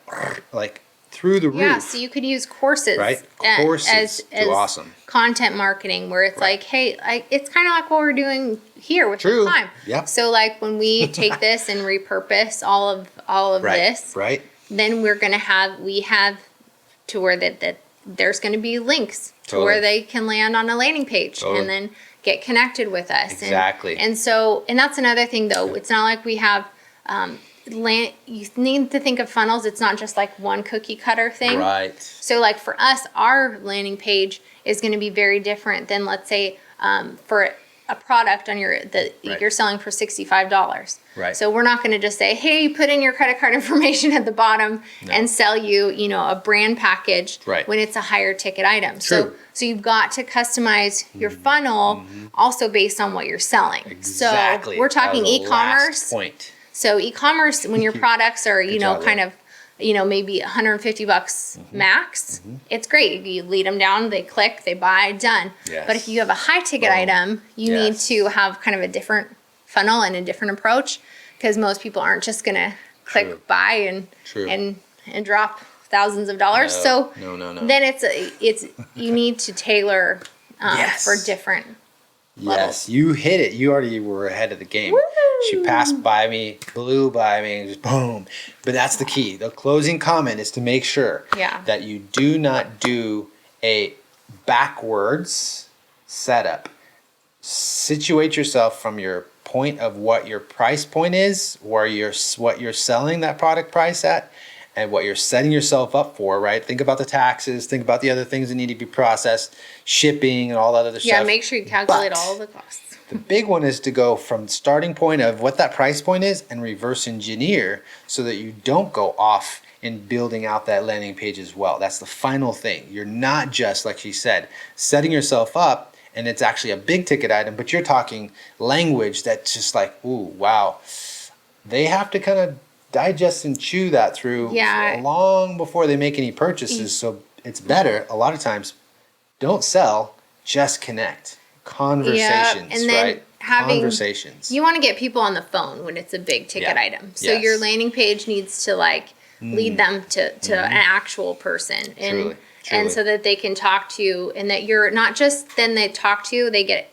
like through the roof. Yeah, so you could use courses, right? Courses do awesome content marketing, where it's like, hey, it's kind of like what we're doing here with the time. Yep. So like when we take this and repurpose all of this, then we have to where that there's going to be links to where they can land on a landing page and then get connected with us. Exactly. And that's another thing though. It's not like we have you need to think of funnels. It's not just like one cookie cutter thing. Right. So like for us, our landing page is going to be very different than, let's say, for a product on that Right. you're selling for $65. Right. So we're not going to just say, "Hey, put in your credit card information at the bottom No. and sell you, a brand package," Right. when it's a higher ticket item. True. So you've got to customize your funnel also based on what you're selling. Exactly. So we're talking That was the e-commerce. last point. So e-commerce, when your products are, job, kind Lynn. of, maybe $150 max, it's great. You lead them down, they click, they buy, done. Yes. But if you have a high ticket Boom. item, you need Yes. to have kind of a different funnel and a different approach, because most people aren't just going to click True. buy and True. and drop thousands of dollars. So No. then it's you need to tailor Yes. for different Yes, levels. you hit it. You already were ahead of the game. Woo! She passed by me, blew by me, and just boom. But that's the key. The closing comment is to make sure Yeah. that you do not do a backwards setup. Situate yourself from your point of what your price point is, what you're selling that product price at, and what you're setting yourself up for, right? Think about the taxes, think about the other things that need to be processed, shipping and all that other Yeah, stuff. make sure you calculate But- all the costs. The big one is to go from the starting point of what that price point is and reverse engineer so that you don't go off in building out that landing page as well. That's the final thing. You're not just, like she said, setting yourself up and it's actually a big ticket item, but you're talking language that's just like, ooh, wow. They have to kind of digest and chew that through Yeah. long before they make any purchases. So it's better, a lot of times, don't sell, just connect. Conversations, and then right? Conversations. You want to get people on the phone when it's a big ticket Yeah. item. So Yes. your landing page needs to lead them to an actual person, and Truly. and so that they can talk to you, and that you're not just then they talk to you, they get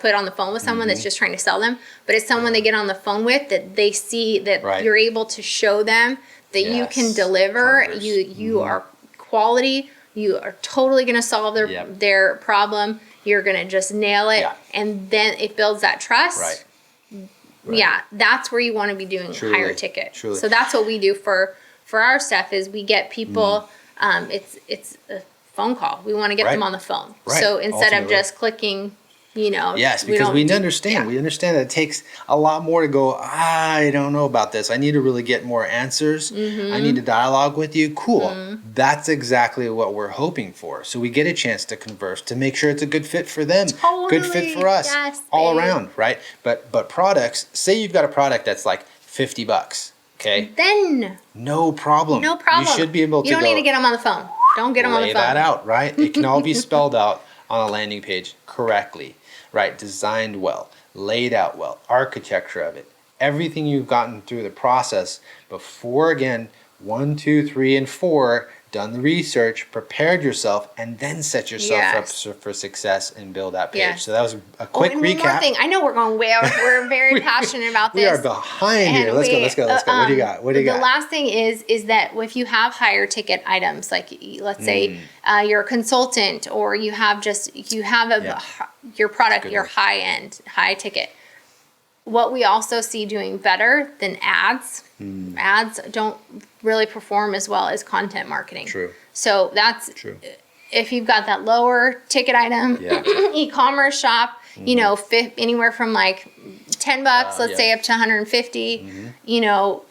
put on the phone with someone that's just trying to sell them, but it's someone they get on the phone with that they see that Right. you're able to show them that you can Yes. deliver. Converse. You are quality. You are totally going to solve Yep. their problem. You're going to just nail it. Yeah. And then it builds that trust. Right. Right. Yeah, that's where you want to be doing Truly. higher ticket. Truly. So that's what we do for our stuff is we get people. It's a phone call. We want to get them Right. on the phone. Right. So instead Ultimately. of just clicking, Yes, because we understand. yeah. We understand that it takes a lot more to go, I don't know about this. I need to really get more answers. I need to dialogue with you. Cool. That's exactly what we're hoping for. So we get a chance to converse to make sure it's a good fit for them. Good fit Totally. for us. Yes, all babe. around, right? But products, say you've got a product that's like $50. Okay. Then No problem. no problem. You should be able to You don't go need to get them on the phone. Don't get them on the lay phone. that out, right? It can all be spelled out on a landing page correctly, right? Designed well, laid out well, architecture of it, everything you've gotten through the process before, again, 1, 2, 3, and 4, done the research, prepared yourself, and then set yourself Yes. up for success and build that page. Yes. So that was a quick and recap. One more thing. I know we're going way over. We're very passionate about this. We are behind here. Let's go. What do you got? What do you got? The last thing is that if you have higher ticket items, like let's say you're a consultant, or you have Yeah. your product, Good your one. high end, high ticket. What we also see doing better than ads, ads don't really perform as well as content marketing. True. So that's True. if you've got that lower ticket item, Yeah. e-commerce shop, anywhere from like $10, let's yeah. say up to 150,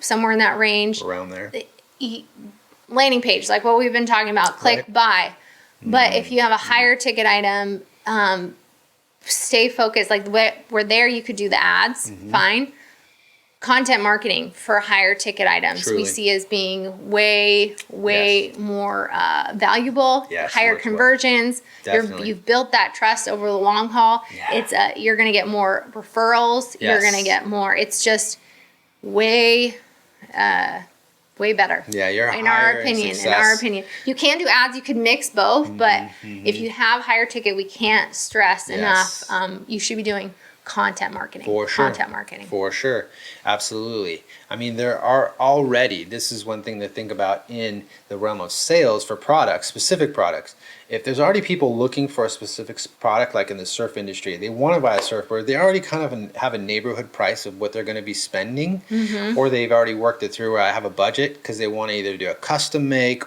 somewhere in that range. Around there. Landing page, like what we've been talking about, click Right. buy. But if you have a higher ticket item, stay focused. Like where there, you could do the ads, fine. Content marketing for higher ticket items Truly. we see as being way Yes. more valuable. Yes, Higher works well. conversions. Definitely. You've built that trust over the long haul. Yeah. It's you're going to get more referrals. You're Yes. going to get more. It's just way better. Yeah, you're in higher our opinion. In success. our opinion, you can do ads. You could mix both, but if you have higher ticket, we can't stress Yes. enough. You should be doing content marketing. For sure. Content marketing. For sure. Absolutely. I mean, there are already, this is one thing to think about in the realm of sales for products, specific products. If there's already people looking for a specific product, like in the surf industry, they want to buy a surfboard, they already kind of have a neighborhood price of what they're going to be spending, or they've already worked it through where I have a budget because they want to either do a custom make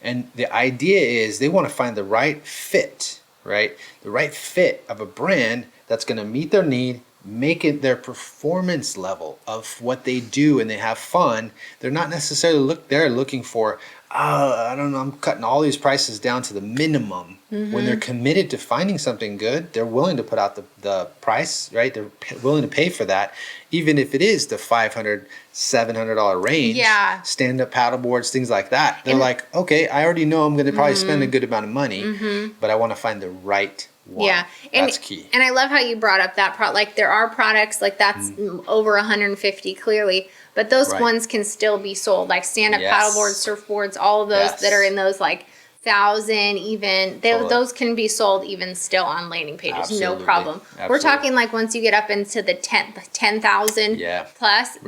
and the idea is they want to find the right fit, right? The right fit of a brand that's going to meet their need, make it their performance level of what they do, and they have fun. They're not necessarily looking for, I don't know, I'm cutting all these prices down to the minimum. When they're committed to finding something good, they're willing to put out the price, right? They're willing to pay for that, even if it is the $500, $700 range. Yeah. Stand-up paddle boards, things like that. They're like, okay, I already know I'm going to probably spend a good amount of money, but I want to find the right one. Yeah, and that's key. And I love how you brought up that like there are products like that's over 150 clearly, but those ones can still be sold, like stand-up paddleboards, surfboards, all of those that are in those like 1,000 even. Those can be sold even still on landing pages, no problem. We're talking like once you get up into the 10,000 plus,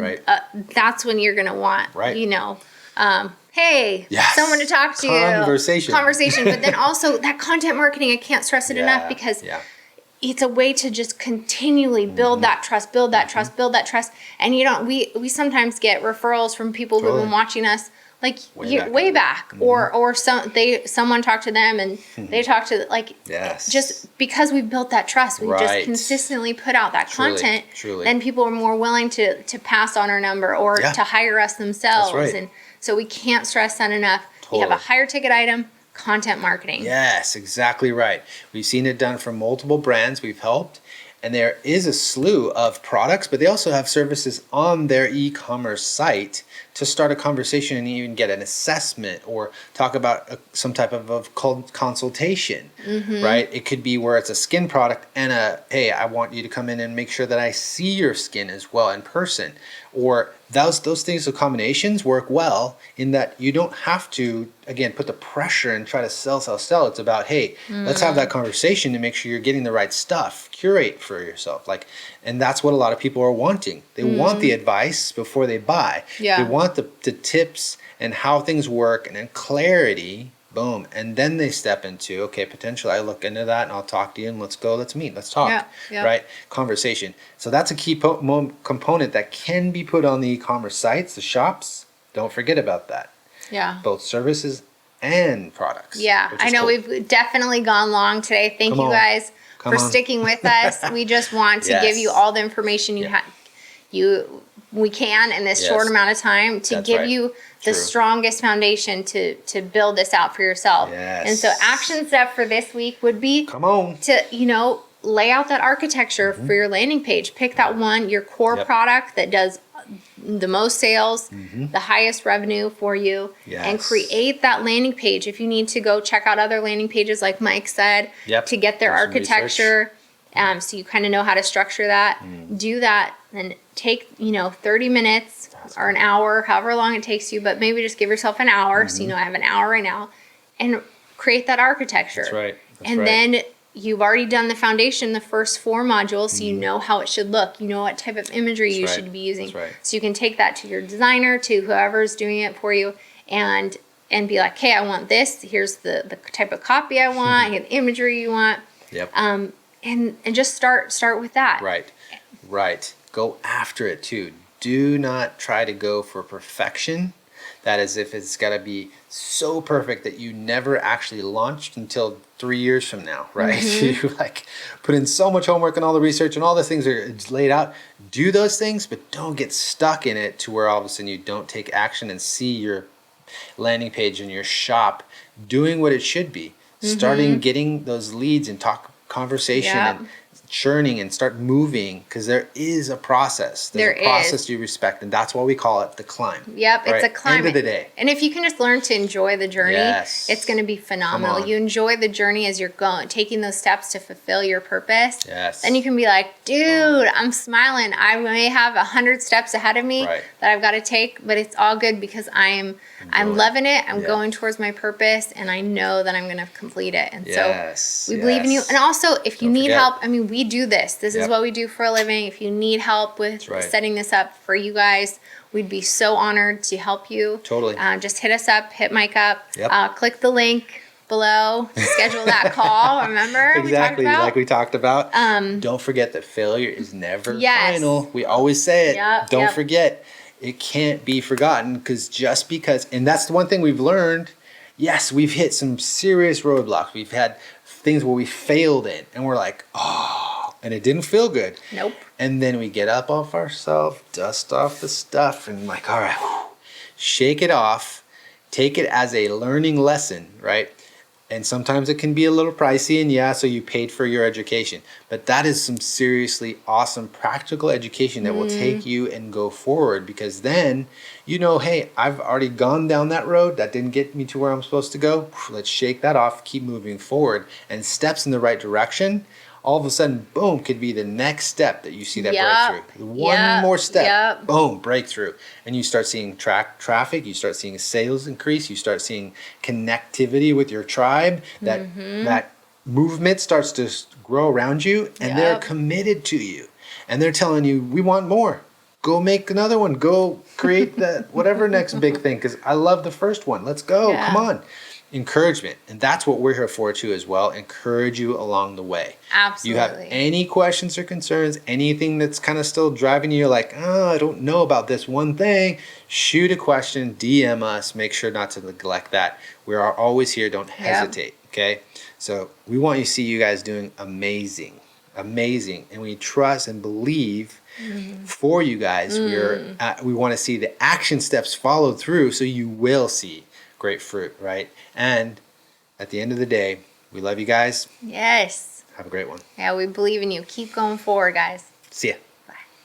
that's when you're gonna want, you know, hey, someone to talk to. Conversation. But then also that content marketing, I can't stress it enough because it's a way to just continually build that trust, build that trust. And you don't, we sometimes get referrals from people who've been watching us like way back or someone talked to them and they talked to just because we've built that trust, we just consistently put out that content, then people are more willing to pass on our number or to hire us themselves. And so we can't stress that enough. You have a higher ticket item, content marketing. Yes, exactly right. We've seen it done for multiple brands we've helped. And there is a slew of products, but they also have services on their e-commerce site to start a conversation and even get an assessment or talk about some type of consultation, right? It could be where it's a skin product and hey, I want you to come in and make sure that I see your skin as well in person. Or those things, the combinations work well in that you don't have to, again, put the pressure and try to sell. It's about, hey, let's have that conversation to make sure you're getting the right stuff. Curate for yourself. And that's what a lot of people are wanting. They want the advice before they buy. They want the tips and how things work and then clarity. Boom. And then they step into, okay, potentially I look into that and I'll talk to you and let's go, let's meet, let's talk, right? Conversation. So that's a key component that can be put on the e-commerce sites, the shops. Don't forget about that. Yeah. Both services and products. Yeah. I know we've definitely gone long today. Thank you guys for sticking with us. We just want to give you all the information we can in this short amount of time to give you the strongest foundation to build this out for yourself. And so action step for this week would be to, lay out that architecture for your landing page. Pick that one, your core product that does the most sales, the highest revenue for you, and create that landing page. If you need to go check out other landing pages, like Mike said, to get their architecture, so you kind of know how to structure that, do that, and take, 30 minutes or an hour, however long it takes you, but maybe just give yourself an hour. So, I have an hour right now, and create that architecture. That's right. Then you've already done the foundation, the first 4 modules, so you know how it should look. You know what type of imagery you should be using. So you can take that to your designer, to whoever's doing it for you, and be like, hey, I want this. Here's the type of copy I want, the imagery you want. And just start with that. Right. Go after it too. Do not try to go for perfection. That is, if it's got to be so perfect that you never actually launched until 3 years from now, right? You put in so much homework and all the research and all the things are laid out. Do those things, but don't get stuck in it to where all of a sudden you don't take action and see your landing page and your shop doing what it should be. Starting getting those leads and conversation and churning and start moving, because there is a process. There's a process you respect, and that's why we call it the climb. It's a climb. End of the day. And if you can just learn to enjoy the journey, it's going to be phenomenal. You enjoy the journey as you're taking those steps to fulfill your purpose. Then you can be like, dude, I'm smiling. I may have 100 steps ahead of me that I've got to take, but it's all good because I'm loving it. I'm going towards my purpose, and I know that I'm going to complete it. And so we believe in you. And also, if you need help, we do this. This is what we do for a living. If you need help with setting this up for you guys, we'd be so honored to help you. Totally. Just hit us up, hit Mike up, click the link below, schedule that call. Remember? Exactly, like we talked about. Don't forget that failure is never final. We always say it. Don't forget. It can't be forgotten, because and that's the one thing we've learned. Yes, we've hit some serious roadblocks. We've had things where we failed in, and we're like, and it didn't feel good. Nope. And then we get up off ourselves, dust off the stuff, and like, all right, shake it off, take it as a learning lesson, right? And sometimes it can be a little pricey, and yeah, so you paid for your education. But that is some seriously awesome practical education that will take you and go forward, because then you know, hey, I've already gone down that road. That didn't get me to where I'm supposed to go. Let's shake that off, keep moving forward, and steps in the right direction. All of a sudden, boom, could be the next step that you see that breakthrough. One more step, boom, breakthrough. And you start seeing traffic, you start seeing sales increase, you start seeing connectivity with your tribe, that movement starts to grow around you, and they're committed to you. And they're telling you, we want more. Go make another one. Go create that whatever next big thing, because I love the first one. Let's go. Come on. Encouragement. And that's what we're here for too as well. Encourage you along the way. Absolutely. You have any questions or concerns, anything that's kind of still driving you like, oh, I don't know about this one thing, shoot a question, DM us. Make sure not to neglect that. We are always here. Don't hesitate. Okay. So we want you to see you guys doing amazing. Amazing. And we trust and believe for you guys. We want to see the action steps followed through, so you will see great fruit, right? And at the end of the day, we love you guys. Yes. Have a great one. Yeah, we believe in you. Keep going forward, guys. See ya.